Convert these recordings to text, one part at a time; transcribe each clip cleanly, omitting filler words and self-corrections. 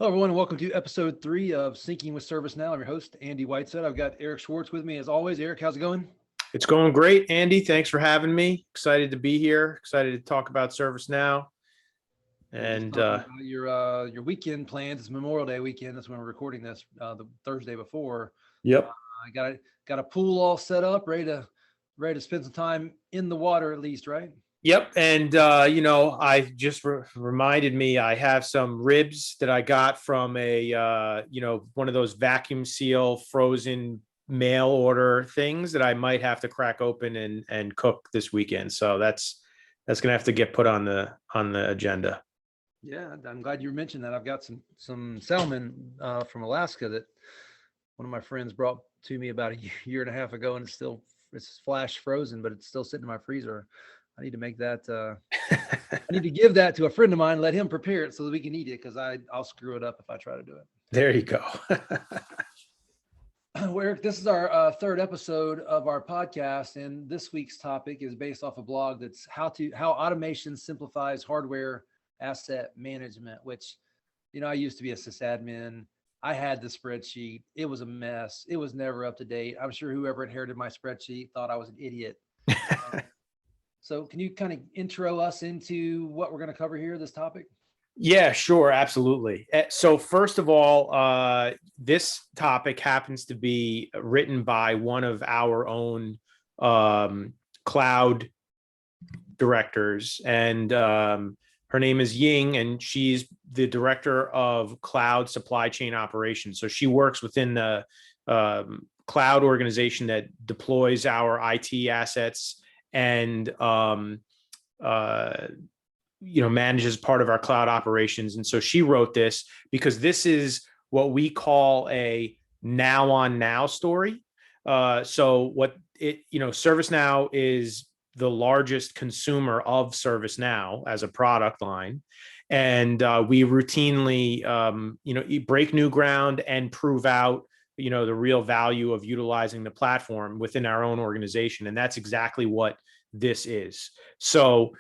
Hello, everyone, and welcome to episode 3 of Syncing with ServiceNow. I'm your host, Andy Whiteside. I've got Eric Schwartz with me as always. Eric, how's it going? It's going great, Andy. Thanks for having me. Excited to be here. Excited to talk about ServiceNow. We were just And talking about your weekend plans. It's Memorial Day weekend. That's when we're recording this, the Thursday before. yep, I got a pool all set up, ready to spend some time in the water at least, right? yep. And I just reminded me I have some ribs that I got from one of those vacuum seal frozen mail order things that I might have to crack open and cook this weekend. So that's gonna have to get put on the agenda. Yeah, I'm glad you mentioned that. I've got some salmon from Alaska that one of my friends brought to me about a year and a half ago, and it's flash frozen, but it's still sitting in my freezer. I need to make that. I need to give that to a friend of mine, let him prepare it so that we can eat it, because I'll screw it up if I try to do it. There you go. Well, Eric, this is our third episode of our podcast, and this week's topic is based off a blog that's how automation simplifies hardware asset management. Which, I used to be a sysadmin. I had the spreadsheet. It was a mess. It was never up to date. I'm sure whoever inherited my spreadsheet thought I was an idiot. So can you kind of intro us into what we're going to cover here, this topic? Yeah, sure. Absolutely. So first of all, this topic happens to be written by one of our own cloud directors, and her name is Ying, and she's the director of cloud supply chain operations. So she works within the cloud organization that deploys our IT assets and manages part of our cloud operations. And so she wrote this because this is what we call a now on now story. ServiceNow is the largest consumer of ServiceNow as a product line. And we routinely, break new ground and prove out, the real value of utilizing the platform within our own organization. And that's exactly what this is. So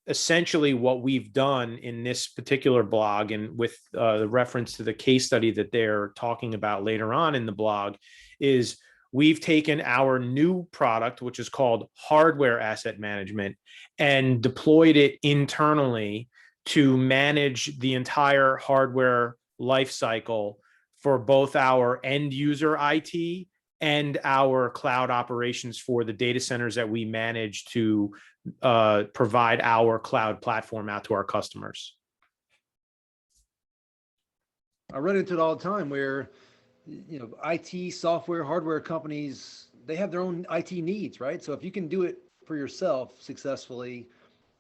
essentially what we've done in this particular blog, and with the reference to the case study that they're talking about later on in the blog, is we've taken our new product, which is called hardware asset management, and deployed it internally to manage the entire hardware lifecycle for both our end user IT and our cloud operations for the data centers that we manage to provide our cloud platform out to our customers. I run into it all the time where, IT, software, hardware companies, they have their own IT needs, right? So if you can do it for yourself successfully,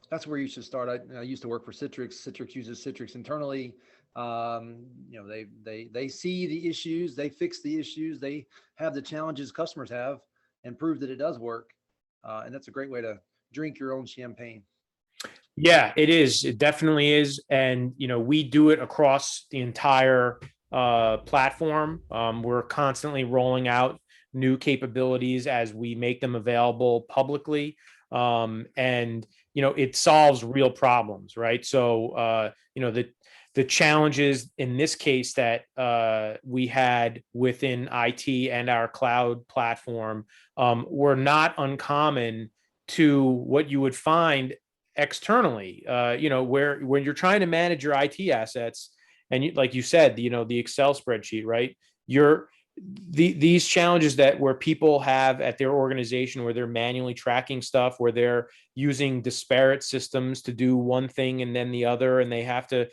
that's where you should start. I used to work for Citrix. Citrix uses Citrix internally. They see the issues, they fix the issues, they have the challenges customers have, and prove that it does work. And that's a great way to drink your own champagne. Yeah, it is. It definitely is. And, we do it across the entire platform. We're constantly rolling out new capabilities as we make them available publicly. It solves real problems, right? So, the challenges in this case that we had within IT and our cloud platform were not uncommon to what you would find externally, where when you're trying to manage your IT assets, and like you said, the Excel spreadsheet, right? These challenges where people have at their organization, where they're manually tracking stuff, where they're using disparate systems to do one thing and then the other, and they have to,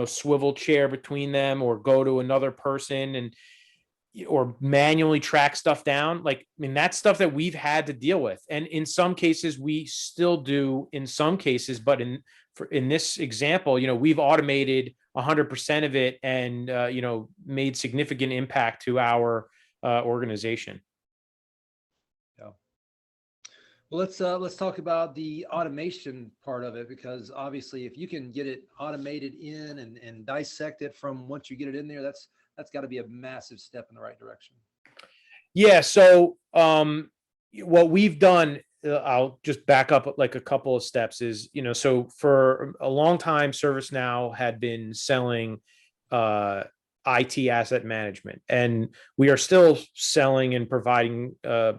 swivel chair between them or go to another person or manually track stuff down. That's stuff that we've had to deal with. And in some cases, we still do in some cases, but in this example, we've automated 100% of it and, made significant impact to our organization. Yeah. Well, let's talk about the automation part of it, because obviously if you can get it automated in and dissect it from once you get it in there, that's got to be a massive step in the right direction. Yeah. So what we've done, I'll just back up like a couple of steps, is, so for a long time, ServiceNow had been selling IT asset management. And we are still selling and providing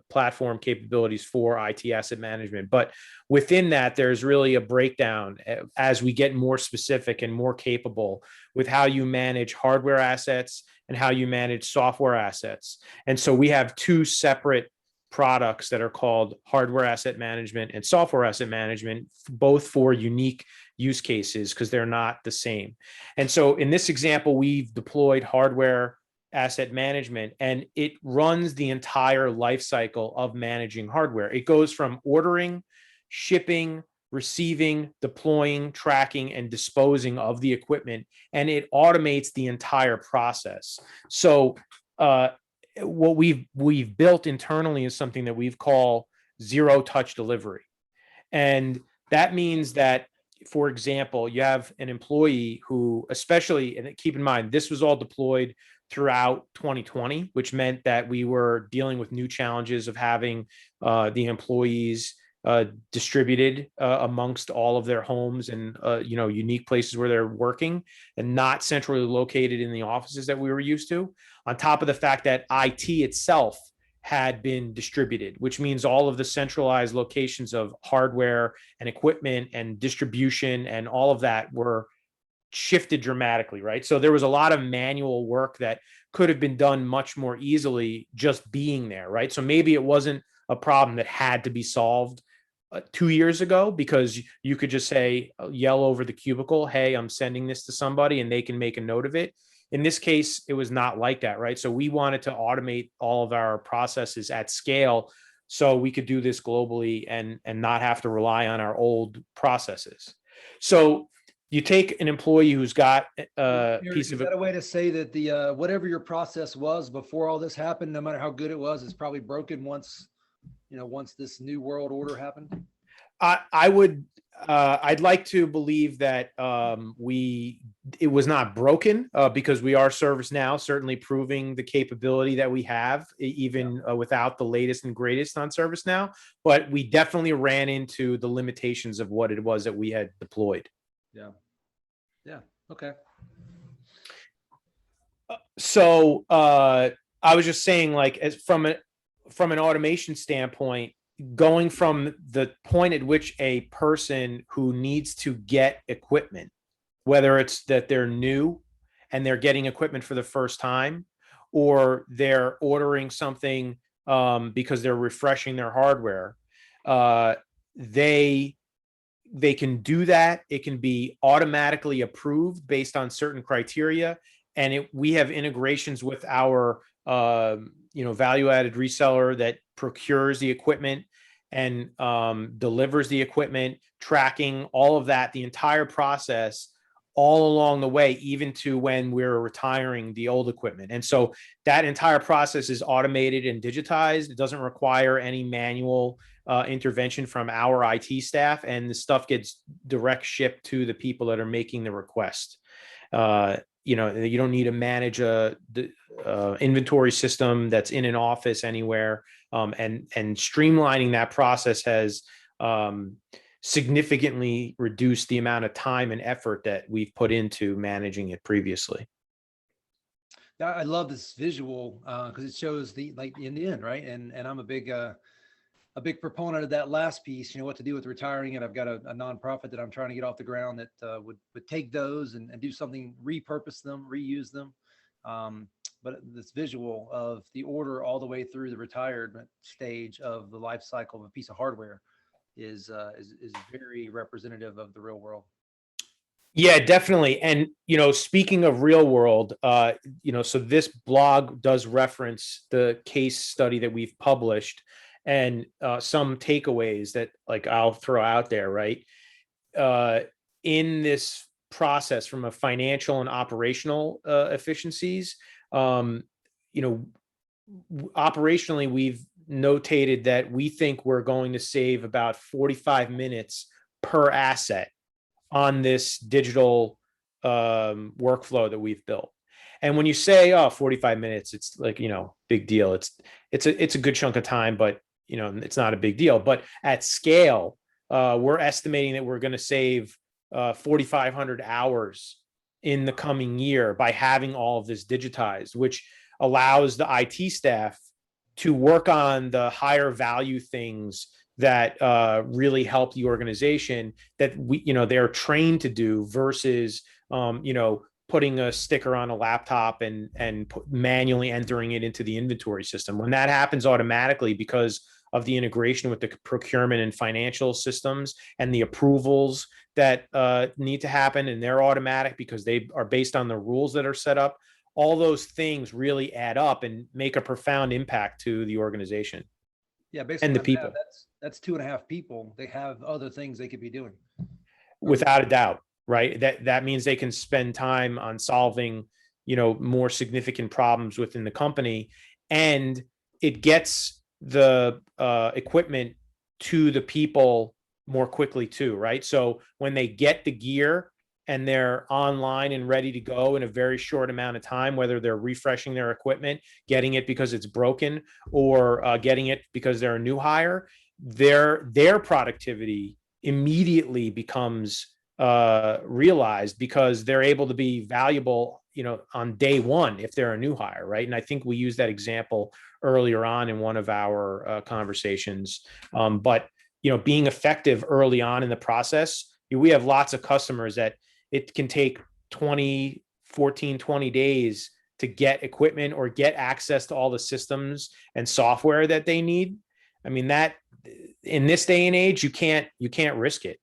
platform capabilities for IT asset management. But within that, there's really a breakdown as we get more specific and more capable with how you manage hardware assets and how you manage software assets. And so we have two separate products that are called hardware asset management and software asset management, both for unique use cases because they're not the same. And so in this example, we've deployed hardware asset management, and it runs the entire life cycle of managing hardware. It goes from ordering, shipping, receiving, deploying, tracking, and disposing of the equipment, and it automates the entire process. So what we've built internally is something that we've called zero touch delivery. And that means that, for example, you have an employee who, especially, and keep in mind, this was all deployed throughout 2020, which meant that we were dealing with new challenges of having the employees distributed amongst all of their homes and unique places where they're working, and not centrally located in the offices that we were used to. On top of the fact that IT itself had been distributed, which means all of the centralized locations of hardware and equipment and distribution and all of that were shifted dramatically, right? So there was a lot of manual work that could have been done much more easily just being there, right? So maybe it wasn't a problem that had to be solved 2 years ago, because you could just say, yell over the cubicle, hey, I'm sending this to somebody, and they can make a note of it. In this case, it was not like that, right? So we wanted to automate all of our processes at scale so we could do this globally and not have to rely on our old processes. So you take an employee who's got a piece of it. Is that a way to say that the whatever your process was before all this happened, no matter how good it was, it's probably broken once this new world order happened? I'd like to believe that it was not broken because we are ServiceNow, certainly proving the capability that we have, even without the latest and greatest on ServiceNow. But we definitely ran into the limitations of what it was that we had deployed. Yeah. Okay. So I was just saying, like, as from an automation standpoint, going from the point at which a person who needs to get equipment, whether it's that they're new and they're getting equipment for the first time, or they're ordering something because they're refreshing their hardware, they can do that. It can be automatically approved based on certain criteria. And we have integrations with our value-added reseller that procures the equipment and delivers the equipment, tracking all of that, the entire process, all along the way, even to when we're retiring the old equipment. And so that entire process is automated and digitized. It doesn't require any manual intervention from our IT staff, and the stuff gets direct shipped to the people that are making the request. You don't need to manage a inventory system that's in an office anywhere, and streamlining that process has significantly reduced the amount of time and effort that we've put into managing it previously. I love this visual because it shows like in the end, right? And I'm a big proponent of that last piece, what to do with retiring it. I've got a nonprofit that I'm trying to get off the ground that would take those and do something, repurpose them, reuse them. But this visual of the order all the way through the retirement stage of the life cycle of a piece of hardware is very representative of the real world. Yeah, definitely. And, speaking of real world, so this blog does reference the case study that we've published, and some takeaways that, like, I'll throw out there, right? In this process, from a financial and operational efficiencies, operationally, we've notated that we think we're going to save about 45 minutes per asset on this digital workflow that we've built. And when you say, 45 minutes, it's like, big deal. It's a good chunk of time, but it's not a big deal. But at scale, we're estimating that we're going to save 4,500 hours in the coming year by having all of this digitized, which allows the IT staff to work on the higher value things that really help the organization that they're trained to do versus putting a sticker on a laptop and manually entering it into the inventory system. When that happens automatically because of the integration with the procurement and financial systems and the approvals that need to happen, and they're automatic because they are based on the rules that are set up, all those things really add up and make a profound impact to the organization. Yeah, based and on the that people. math, that's 2.5 people. They have other things they could be doing. Without a doubt, right? That means they can spend time on solving, more significant problems within the company, and it gets the equipment to the people more quickly too, right? So when they get the gear and they're online and ready to go in a very short amount of time, whether they're refreshing their equipment, getting it because it's broken, or getting it because they're a new hire, their productivity immediately becomes realized because they're able to be valuable, on day one if they're a new hire, right? And I think we used that example earlier on in one of our conversations. But being effective early on in the process, we have lots of customers that it can take 20 days to get equipment or get access to all the systems and software that they need. I mean, that in this day and age, you can't risk it.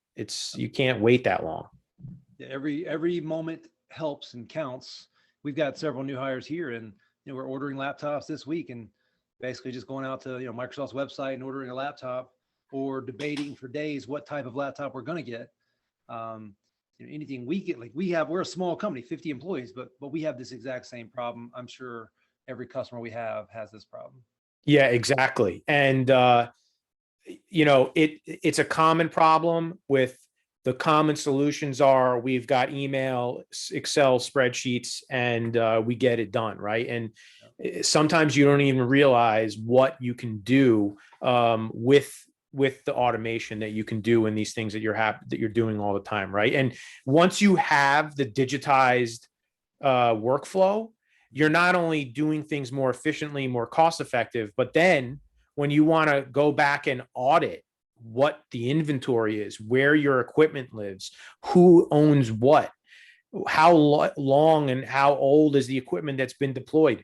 You can't wait that long. Yeah, every moment helps and counts. We've got several new hires here, and we're ordering laptops this week, and basically just going out to Microsoft's website and ordering a laptop, or debating for days what type of laptop we're going to get. Anything we get, we're a small company, 50 employees, but we have this exact same problem. I'm sure every customer we have has this problem. Yeah, exactly. And it's a common problem. With the common solutions are we've got email, Excel spreadsheets, and we get it done, right? And sometimes you don't even realize what you can do with the automation that you can do in these things that you're doing all the time, right? And once you have the digitized workflow, you're not only doing things more efficiently, more cost effective, but then when you want to go back and audit what the inventory is, where your equipment lives, who owns what, how long and how old is the equipment that's been deployed,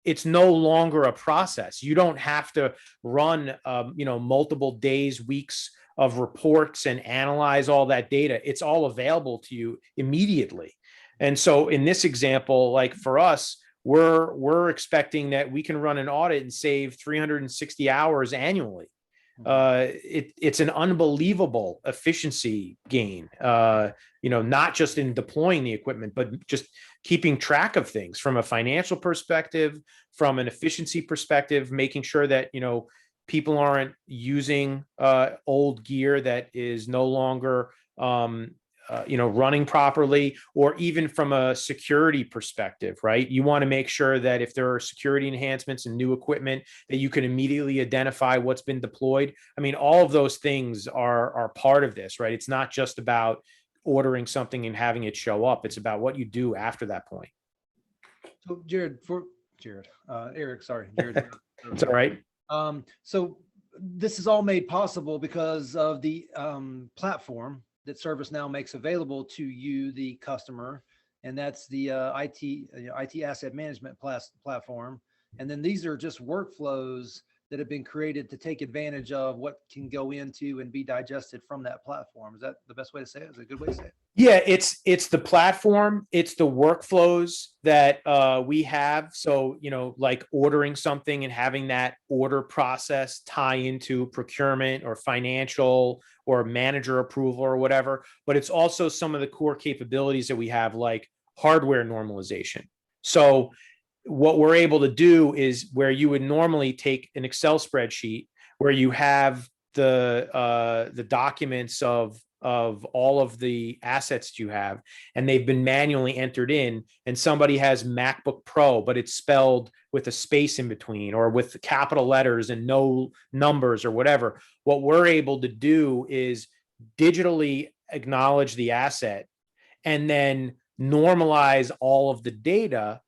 it's no longer a process. You don't have to run, multiple days, weeks of reports and analyze all that data. It's all available to you immediately. And so in this example, like for us, we're expecting that we can run an audit and save 360 hours annually. It's an unbelievable efficiency gain, not just in deploying the equipment, but just keeping track of things from a financial perspective, from an efficiency perspective, making sure that, people aren't using old gear that is no longer, running properly, or even from a security perspective, right? You want to make sure that if there are security enhancements and new equipment, that you can immediately identify what's been deployed. I mean, all of those things are part of this, right? It's not just about ordering something and having it show up. It's about what you do after that point. So Eric, sorry, Jared. It's all right. So this is all made possible because of the platform that ServiceNow makes available to you, the customer, and that's the IT asset management platform. And then these are just workflows that have been created to take advantage of what can go into and be digested from that platform. Is that the best way to say it? Is it a good way to say it? Yeah, it's the platform, it's the workflows that we have. So, like ordering something and having that order process tie into procurement or financial or manager approval or whatever. But it's also some of the core capabilities that we have, like hardware normalization. So what we're able to do is where you would normally take an Excel spreadsheet where you have the documents of all of the assets you have, and they've been manually entered in, and somebody has MacBook Pro, but it's spelled with a space in between or with capital letters and no numbers or whatever. What we're able to do is digitally acknowledge the asset and then normalize all of the data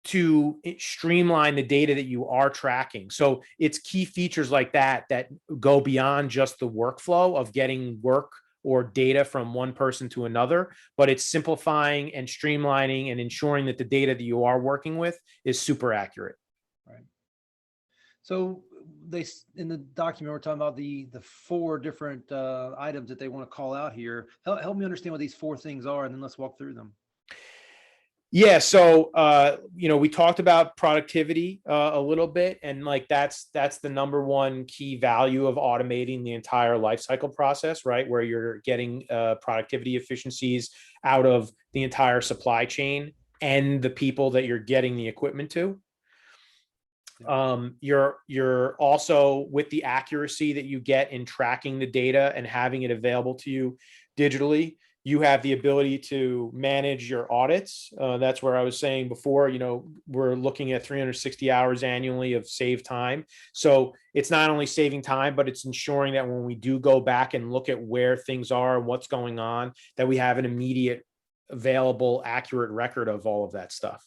to streamline the data that you are tracking. So it's key features like that that go beyond just the workflow of getting work or data from one person to another, but it's simplifying and streamlining and ensuring that the data that you are working with is super accurate. Right. So they, in the document, we're talking about the 4 different items that they want to call out here. Help me understand what these 4 things are, and then let's walk through them. Yeah. So, we talked about productivity a little bit, and like that's the number one key value of automating the entire life cycle process, right? Where you're getting productivity efficiencies out of the entire supply chain and the people that you're getting the equipment to. You're also, with the accuracy that you get in tracking the data and having it available to you digitally, you have the ability to manage your audits. That's where I was saying before, we're looking at 360 hours annually of saved time. So it's not only saving time, but it's ensuring that when we do go back and look at where things are and what's going on, that we have an immediate, available, accurate record of all of that stuff.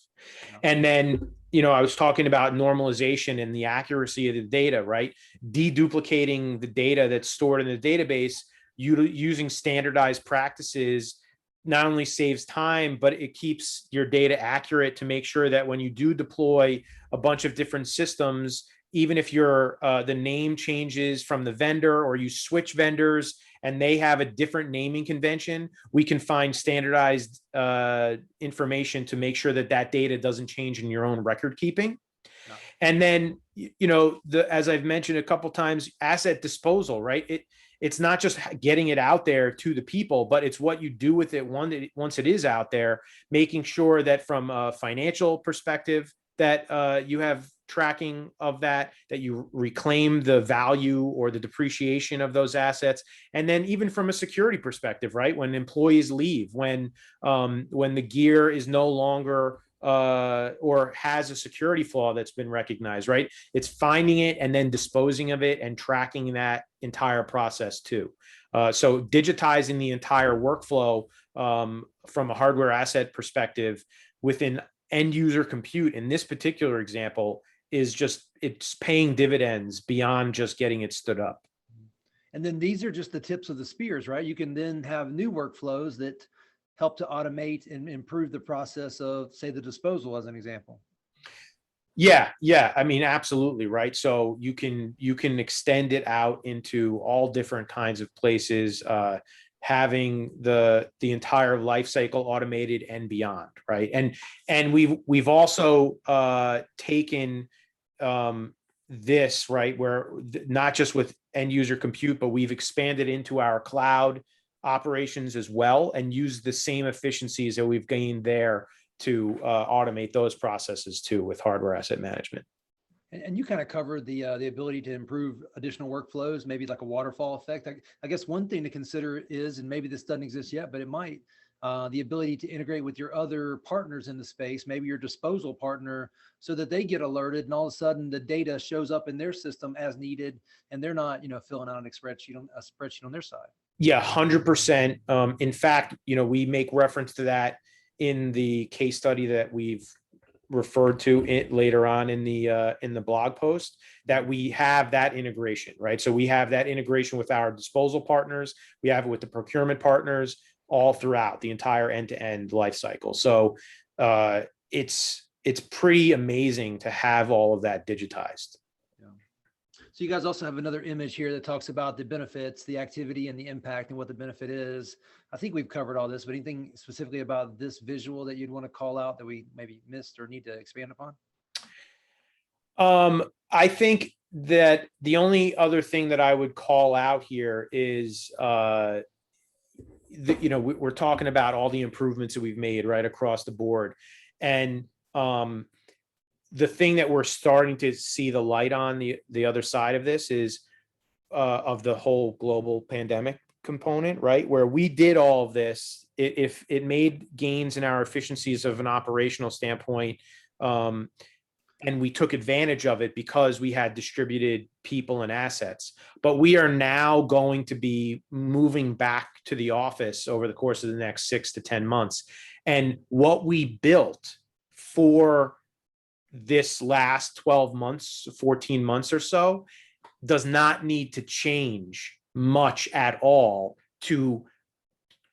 And then, I was talking about normalization and the accuracy of the data, right? Deduplicating the data that's stored in the database, using standardized practices not only saves time, but it keeps your data accurate to make sure that when you do deploy a bunch of different systems, even if the name changes from the vendor or you switch vendors and they have a different naming convention, we can find standardized information to make sure that that data doesn't change in your own record keeping. No. And then, as I've mentioned a couple of times, asset disposal, right? It's not just getting it out there to the people, but it's what you do with it once it is out there, making sure that from a financial perspective that you have tracking of that you reclaim the value or the depreciation of those assets. And then even from a security perspective, right? When employees leave, when the gear is no longer or has a security flaw that's been recognized, right? It's finding it and then disposing of it and tracking that entire process too. So digitizing the entire workflow from a hardware asset perspective within end user compute in this particular example it's paying dividends beyond just getting it stood up. And then these are just the tips of the spears, right? You can then have new workflows that help to automate and improve the process of, say, the disposal as an example. Yeah. I mean, absolutely, right? So you can extend it out into all different kinds of places, having the entire life cycle automated and beyond, right? And we've also taken this, right, where not just with end user compute, but we've expanded into our cloud operations as well and use the same efficiencies that we've gained there to automate those processes too with hardware asset management. And you kind of covered the ability to improve additional workflows, maybe like a waterfall effect. I guess one thing to consider is, and maybe this doesn't exist yet, but it might, the ability to integrate with your other partners in the space, maybe your disposal partner, so that they get alerted and all of a sudden the data shows up in their system as needed, and they're not, filling out a spreadsheet on their side. Yeah, 100%. In fact, we make reference to that in the case study that we've referred to it later on in the blog post, that we have that integration, right? So we have that integration with our disposal partners, we have it with the procurement partners, all throughout the entire end-to-end life cycle. So it's pretty amazing to have all of that digitized. Yeah. So you guys also have another image here that talks about the benefits, the activity, and the impact, and what the benefit is. I think we've covered all this, but anything specifically about this visual that you'd want to call out that we maybe missed or need to expand upon? I think that the only other thing that I would call out here is, we're talking about all the improvements that we've made right across the board. And the thing that we're starting to see the light on the other side of this is of the whole global pandemic component, right? Where we did all of this, if it made gains in our efficiencies of an operational standpoint, and we took advantage of it because we had distributed people and assets. But we are now going to be moving back to the office over the course of the next 6 to 10 months. And what we built for this last 12 months, 14 months or so does not need to change much at all to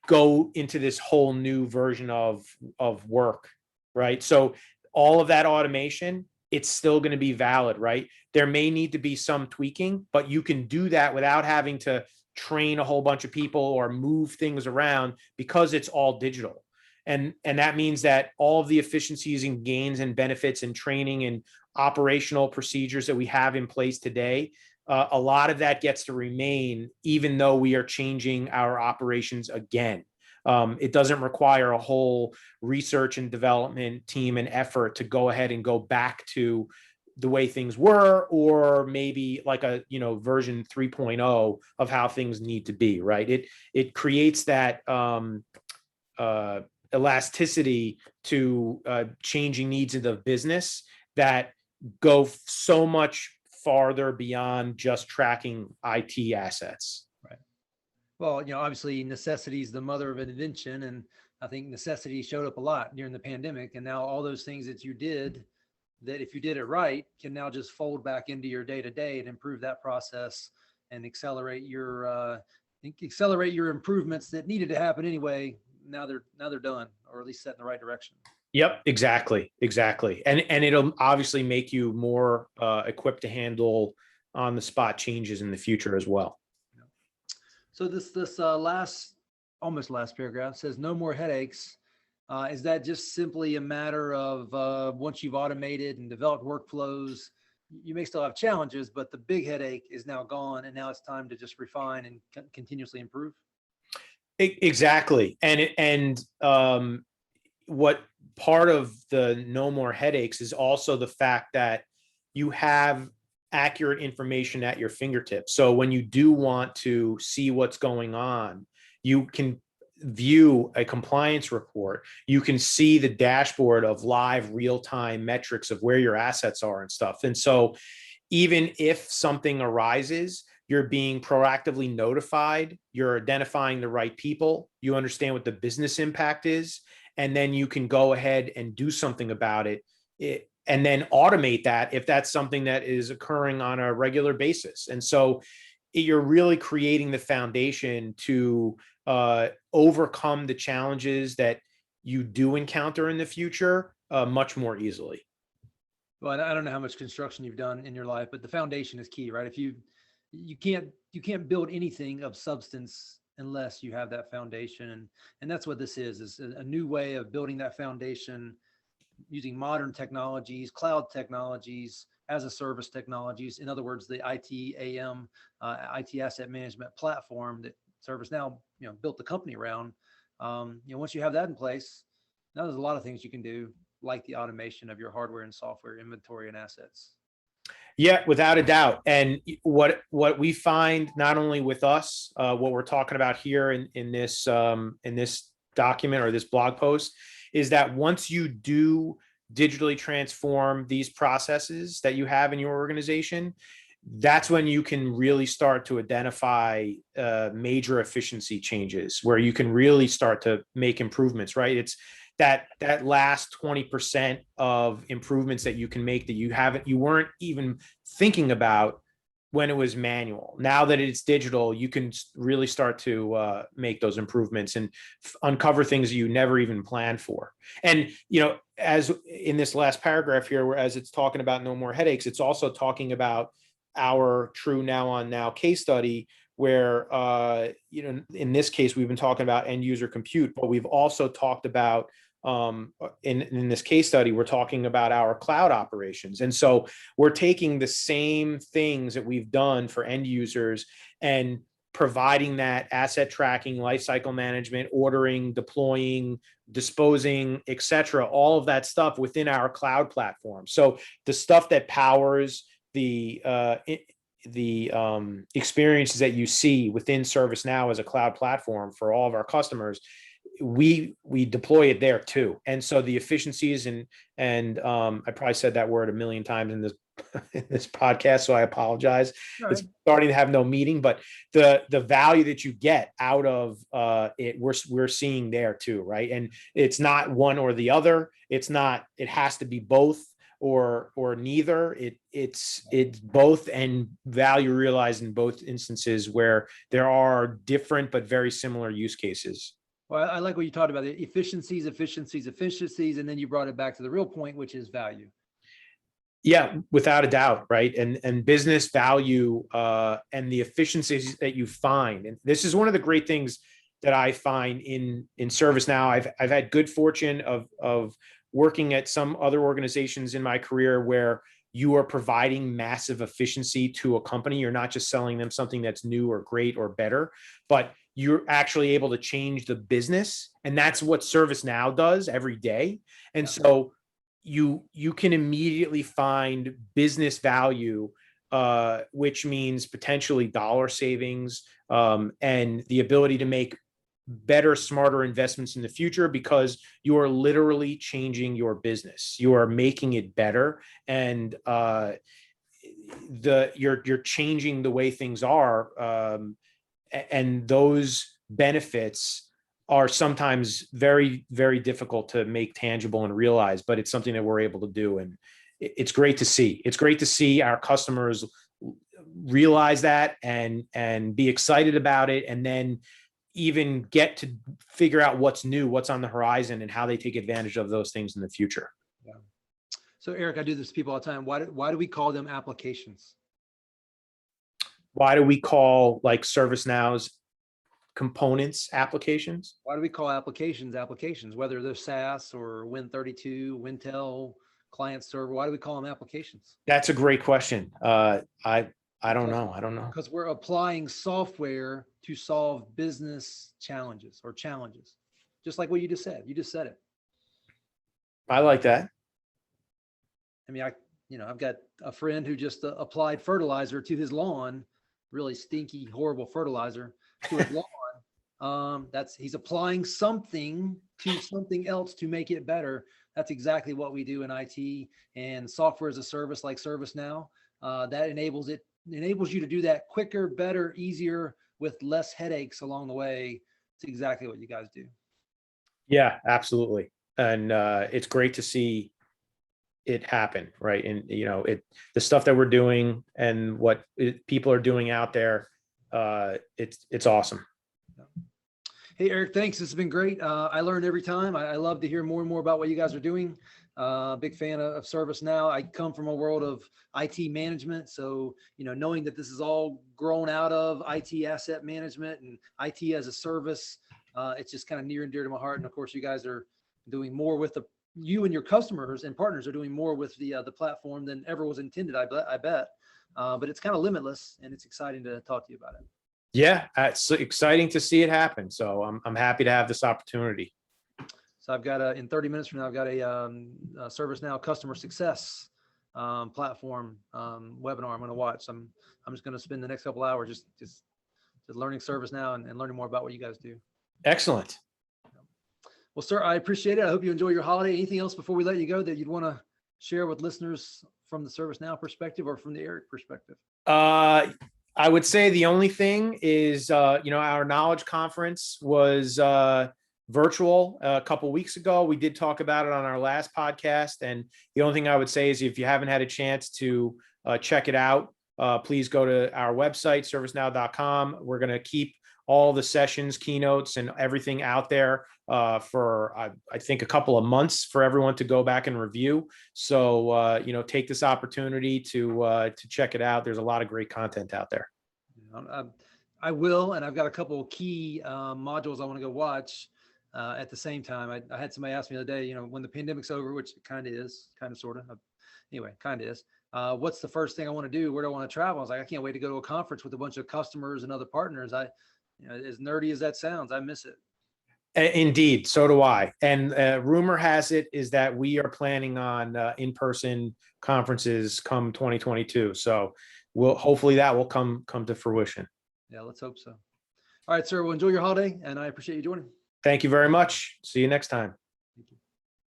go into this whole new version of work, right? So all of that automation, it's still going to be valid, right? There may need to be some tweaking, but you can do that without having to train a whole bunch of people or move things around because it's all digital. And that means that all of the efficiencies and gains and benefits and training and operational procedures that we have in place today, a lot of that gets to remain, even though we are changing our operations again. It doesn't require a whole research and development team and effort to go ahead and go back to the way things were, or maybe like a version 3.0 of how things need to be, right? It creates that elasticity to changing needs of the business that go so much farther beyond just tracking IT assets. Right. Well, obviously necessity is the mother of invention. And I think necessity showed up a lot during the pandemic. And now all those things that you did, that if you did it right, can now just fold back into your day-to-day and improve that process and accelerate your improvements that needed to happen anyway. Now they're done, or at least set in the right direction. Yep, exactly. And it'll obviously make you more equipped to handle on the spot changes in the future as well. So this almost last paragraph says no more headaches. Is that just simply a matter of once you've automated and developed workflows, you may still have challenges, but the big headache is now gone, and now it's time to just refine and continuously improve? Exactly. And what part of the no more headaches is also the fact that you have accurate information at your fingertips. So when you do want to see what's going on, you can view a compliance report. You can see the dashboard of live real-time metrics of where your assets are and stuff. And so even if something arises, you're being proactively notified, you're identifying the right people, you understand what the business impact is, and then you can go ahead and do something about it, and then automate that if that's something that is occurring on a regular basis. And so you're really creating the foundation to overcome the challenges that you do encounter in the future much more easily. Well, I don't know how much construction you've done in your life, but the foundation is key, right? If you can't build anything of substance unless you have that foundation. And that's what this is a new way of building that foundation using modern technologies, cloud technologies, as a service technologies. In other words, the ITAM, IT asset management platform that ServiceNow, built the company around. Once you have that in place, now there's a lot of things you can do, like the automation of your hardware and software inventory and assets. Yeah, without a doubt. And what we find, not only with us, what we're talking about here in this document or this blog post, is that once you do digitally transform these processes that you have in your organization, that's when you can really start to identify major efficiency changes where you can really start to make improvements, right? It's that last 20% of improvements that you can make that you weren't even thinking about when it was manual. Now that it's digital, you can really start to make those improvements and uncover things you never even planned for. And, as in this last paragraph here, where as it's talking about no more headaches, it's also talking about our true now on now case study where, in this case, we've been talking about end user compute, but we've also talked about in this case study, we're talking about our cloud operations. And so we're taking the same things that we've done for end users and providing that asset tracking, lifecycle management, ordering, deploying, disposing, et cetera, all of that stuff within our cloud platform. So the stuff that powers the experiences that you see within ServiceNow as a cloud platform for all of our customers, we deploy it there too. And so the efficiencies and I probably said that word a million times in this in this podcast, so I apologize. Right. It's starting to have no meaning, but the value that you get out of it, we're seeing there too, right? And it's not one or the other. It's not. It has to be both or neither. It's both, and value realized in both instances where there are different but very similar use cases. Well, I like what you talked about, the efficiencies, and then you brought it back to the real point, which is value. Yeah, without a doubt, right? And business value and the efficiencies that you find. And this is one of the great things that I find in ServiceNow. I've had good fortune of working at some other organizations in my career where you are providing massive efficiency to a company. You're not just selling them something that's new or great or better, but you're actually able to change the business. And that's what ServiceNow does every day. And so you can immediately find business value, which means potentially dollar savings, and the ability to make better, smarter investments in the future, because you are literally changing your business. You are making it better, and you're changing the way things are, and those benefits are sometimes very, very difficult to make tangible and realize, but it's something that we're able to do. And it's great to see. It's great to see our customers realize that and be excited about it, and then even get to figure out what's new, what's on the horizon, and how they take advantage of those things in the future. Yeah. So Eric, I do this to people all the time. Why do we call them applications? Why do we call like ServiceNow's components applications? Why do we call applications, whether they're SaaS or Win32, Wintel, client server? Why do we call them applications? That's a great question. I don't know. Because we're applying software to solve business challenges, just like what you just said. You just said it. I like that. I mean, I've got a friend who just applied fertilizer to his lawn, really stinky, horrible fertilizer to his lawn. He's applying something to something else to make it better. That's exactly what we do in IT and software as a service like ServiceNow. That enables you to do that quicker, better, easier, with less headaches along the way. It's exactly what you guys do. Yeah, absolutely. And it's great to see it happen, right? And the stuff that we're doing and what people are doing out there, it's awesome. Hey, Eric, thanks. This has been great. I learned every time. I love to hear more and more about what you guys are doing. Big fan of ServiceNow. I come from a world of IT management. So, knowing that this is all grown out of IT asset management and IT as a service, it's just kind of near and dear to my heart. And of course, you guys are doing more with you and your customers and partners are doing more with the platform than ever was intended, I bet. But it's kind of limitless, and it's exciting to talk to you about it. Yeah, it's exciting to see it happen. So I'm happy to have this opportunity. So I've got in 30 minutes from now, I've got a ServiceNow customer success platform webinar I'm going to watch. I'm just going to spend the next couple hours just learning ServiceNow and learning more about what you guys do. Excellent. Well, sir, I appreciate it. I hope you enjoy your holiday. Anything else before we let you go that you'd want to share with listeners from the ServiceNow perspective or from the Eric perspective? I would say the only thing is, our knowledge conference was virtual a couple weeks ago. We did talk about it on our last podcast. And the only thing I would say is if you haven't had a chance to check it out, please go to our website, servicenow.com. We're going to keep all the sessions, keynotes, and everything out there for, I think, a couple of months for everyone to go back and review. So, take this opportunity to check it out. There's a lot of great content out there. I will, and I've got a couple of key modules I want to go watch at the same time. I had somebody ask me the other day, when the pandemic's over, which it kind of is, kind of, sort of, anyway, kind of is. What's the first thing I want to do? Where do I want to travel? I was like, I can't wait to go to a conference with a bunch of customers and other partners. As nerdy as that sounds, I miss it. Indeed, so do I. And rumor has it is that we are planning on in-person conferences come 2022. So hopefully that will come to fruition. Yeah, let's hope so. All right, sir. Well, enjoy your holiday, and I appreciate you joining. Thank you very much. See you next time.